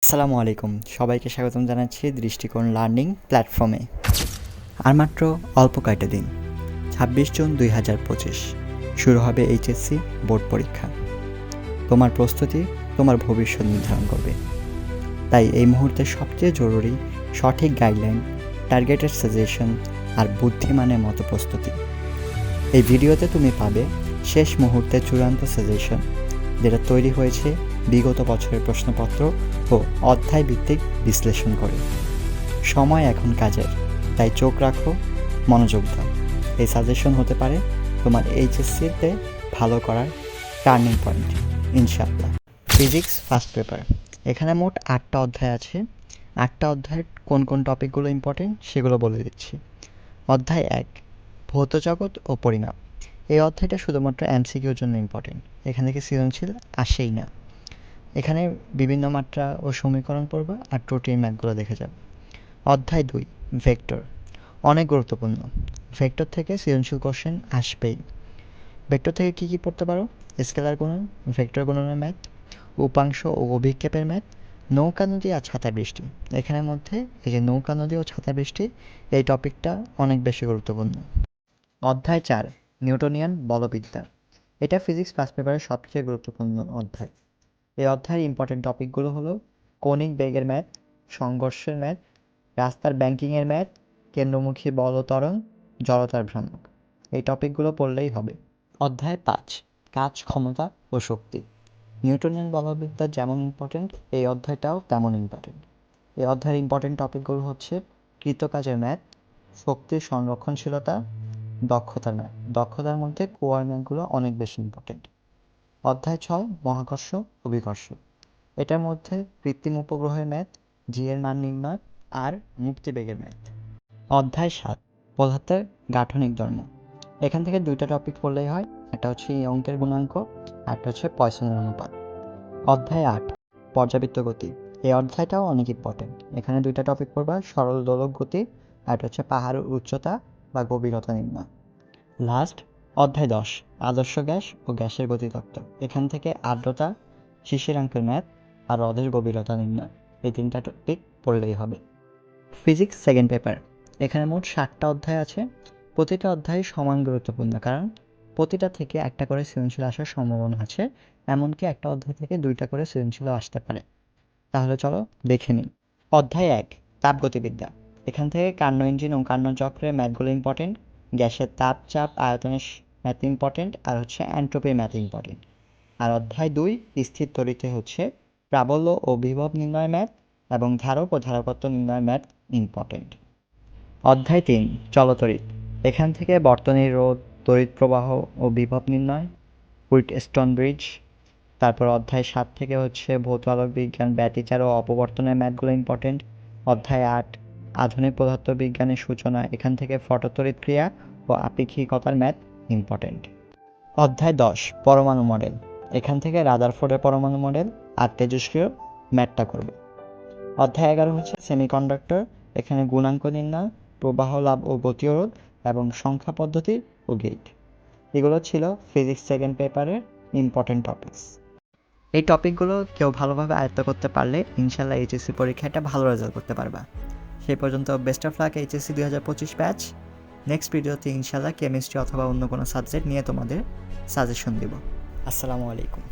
আসসালামু আলাইকুম, সবাইকে স্বাগতম জানাচ্ছি দৃষ্টিকোণ লার্নিং প্ল্যাটফর্মে। আর মাত্র অল্প কয়েকটা দিন, 26 জুন 2025 শুরু হবে এইচএসসি বোর্ড পরীক্ষা। তোমার প্রস্তুতি তোমার ভবিষ্যৎ নির্ধারণ করবে। তাই এই মুহূর্তে সবচেয়ে জরুরি সঠিক গাইডলাইন, টার্গেটেড সাজেশন আর বুদ্ধিমানের মতো প্রস্তুতি। এই ভিডিওতে তুমি পাবে শেষ মুহূর্তে চূড়ান্ত সাজেশন, যেটা তৈরি হয়েছে বিগত বছরের প্রশ্নপত্র ও অধ্যায় ভিত্তিক বিশ্লেষণ করে। সময় এখন কাজের, তাই চোখ রাখো, মনোযোগ দাও। এই সাজেশন হতে পারে তোমার এইচএসসিতে ভালো করার টার্নিং পয়েন্ট, ইনশাআল্লাহ। ফিজিক্স ফার্স্ট পেপার, এখানে মোট 8টা অধ্যায় আছে। 8টা অধ্যায়ের কোন কোন টপিকগুলো ইম্পর্টেন্ট সেগুলো বলে দিচ্ছি। অধ্যায় 1, ভৌত জগৎ ও পরিমাপ। এই অধ্যায়টা শুধুমাত্র এমসিকিউর জন্য ইম্পর্টেন্ট, এখান থেকে সৃজনশীল আসেই না। এখানে বিভিন্ন মাত্রা ও সমীকরণ পড়বা আর ত্রুটির ম্যাথগুলো দেখে যাবে। অধ্যায় 2, ভেক্টর, অনেক গুরুত্বপূর্ণ। ভেক্টর থেকে সৃজনশীল কোশ্চেন আসবেই। ভেক্টর থেকে কী কী পড়তে পারো? স্কেলার গুণন, ভেক্টর গুণনের ম্যাথ, উপাংশ ও অভিক্ষেপের ম্যাথ, নৌকা নদী আর ছাতা বৃষ্টি। এখানের মধ্যে এই যে নৌকা নদী ও ছাতা বৃষ্টি, এই টপিকটা অনেক বেশি গুরুত্বপূর্ণ। অধ্যায় 4, নিউটনিয়ান বলবিদ্যা। এটা ফিজিক্স ফার্স্ট পেপারের সবচেয়ে গুরুত্বপূর্ণ অধ্যায়। এই অধ্যায়ের ইম্পর্টেন্ট টপিকগুলো হলো কৌণিক বেগের ম্যাথ, সংঘর্ষের ম্যাথ, রাস্তার ব্যাংকিংয়ের ম্যাথ, কেন্দ্রমুখী বল ও ত্বরণ, জড়তার ভ্রামক। এই টপিকগুলো পড়লেই হবে। অধ্যায় 5, কাজ, ক্ষমতা ও শক্তি। নিউটনিয়ান বলবিদ্যা যেমন ইম্পর্টেন্ট, এই অধ্যায়টাও তেমন ইম্পর্টেন্ট। এই অধ্যায়ের ইম্পর্টেন্ট টপিকগুলো হচ্ছে কৃতকাজের ম্যাথ, শক্তির সংরক্ষণশীলতা, দক্ষতার ম্যাথ। দক্ষতার মধ্যে কোয়ার ম্যাথগুলো অনেক বেশি ইম্পর্টেন্ট। অধ্যায় 6, মহাকর্ষ অভিকর্ষ। এটার মধ্যে কৃত্রিম উপগ্রহের ম্যাথ, জি এর মান নির্ণয় আর মুক্তিবেগের ম্যাথ। অধ্যায় 7, পদার্থের গাঠনিক ধর্ম। এখান থেকে 2টা টপিক পড়লেই হয়, একটা হচ্ছে অঙ্কের গুণাঙ্ক আর একটা হচ্ছে পয়সনের অনুপাত। অধ্যায় 8, পর্যাবৃত্ত গতি। এই অধ্যায়টাও অনেক ইম্পর্টেন্ট। এখানে 2টা টপিক পড়বা, সরল দোলক গতি আর একটা হচ্ছে পাহাড়ের উচ্চতা বা গভীরতা নির্ণয়। লাস্ট অধ্যায় 10, আদর্শ গ্যাস ও গ্যাসের গতিতত্ত্ব। এখান থেকে আর্দ্রতা, শিশিরাঙ্কের ম্যাথ আর হ্রদের গভীরতা নির্ণয়। এই 3টা টপিক পড়লেই হবে। ফিজিক্স সেকেন্ড পেপার, এখানে মোট 7টা অধ্যায় আছে। প্রতিটা অধ্যায় সমান গুরুত্বপূর্ণ, কারণ প্রতিটা থেকে একটা করে সৃজনশীল আসার সম্ভাবনা আছে। এমনকি একটা অধ্যায় থেকে 2টা করে সৃজনশীলও আসতে পারে। তাহলে চলো দেখে নিই। অধ্যায় 1, তাপগতিবিদ্যা। এখান থেকে কার্নো ইঞ্জিন ও কার্নো চক্রের ম্যাথগুলো ইম্পর্টেন্ট। গ্যাসের তাপ, চাপ, আয়তনের ম্যাথ ইম্পর্টেন্ট আর হচ্ছে এন্ট্রপির ম্যাথ ইম্পর্টেন্ট। আর অধ্যায় 2, স্থির তড়িতে হচ্ছে প্রাবল্য ও বিভব নির্ণয় ম্যাথ এবং ধারক ও ধারকত্ব নির্ণয় ম্যাথ ইম্পর্টেন্ট। অধ্যায় 3, চলতড়িৎ। এখান থেকে বর্তনীর রোধ, তড়িৎ প্রবাহ ও বিভব নির্ণয়, হুইটস্টোন ব্রিজ। তারপর অধ্যায় 7 থেকে হচ্ছে ভৌত আলোক বিজ্ঞান, ব্যতিচার ও অপবর্তনের ম্যাথগুলো ইম্পর্টেন্ট। অধ্যায় 8, আধুনিক পদার্থবিজ্ঞানের সূচনা। এখান থেকে ফটোতড়িৎ ক্রিয়া ও আপেক্ষিকতার ম্যাথ ইম্পর্টেন্ট। অধ্যায় 10, পরমাণু মডেল। এখান থেকে রাদারফোর্ডের পরমাণু মডেল আর তেজস্ক্রিয় ম্যাথটা করবে। অধ্যায় 11 হচ্ছে সেমিকন্ডাক্টর। এখানে গুণাঙ্ক নির্ণয়, প্রবাহ লাভ ও গতিরোধ এবং সংখ্যা পদ্ধতি ও গেট। এগুলো ছিল ফিজিক্স সেকেন্ড পেপারের ইম্পর্টেন্ট টপিকস। এই টপিকগুলো কেউ ভালোভাবে আয়ত্ত করতে পারলে ইনশাল্লাহ এইচএসসি পরীক্ষায় একটা ভালো রেজাল্ট করতে পারবা। সেই পর্যন্ত best of luck HSC 2025 batch. Next ভিডিওতে ইনশাল্লাহ কেমিস্ট্রি অথবা অন্য কোনো সাবজেক্ট নিয়ে তোমাদের সাজেশন দেব। আসসালামু আলাইকুম।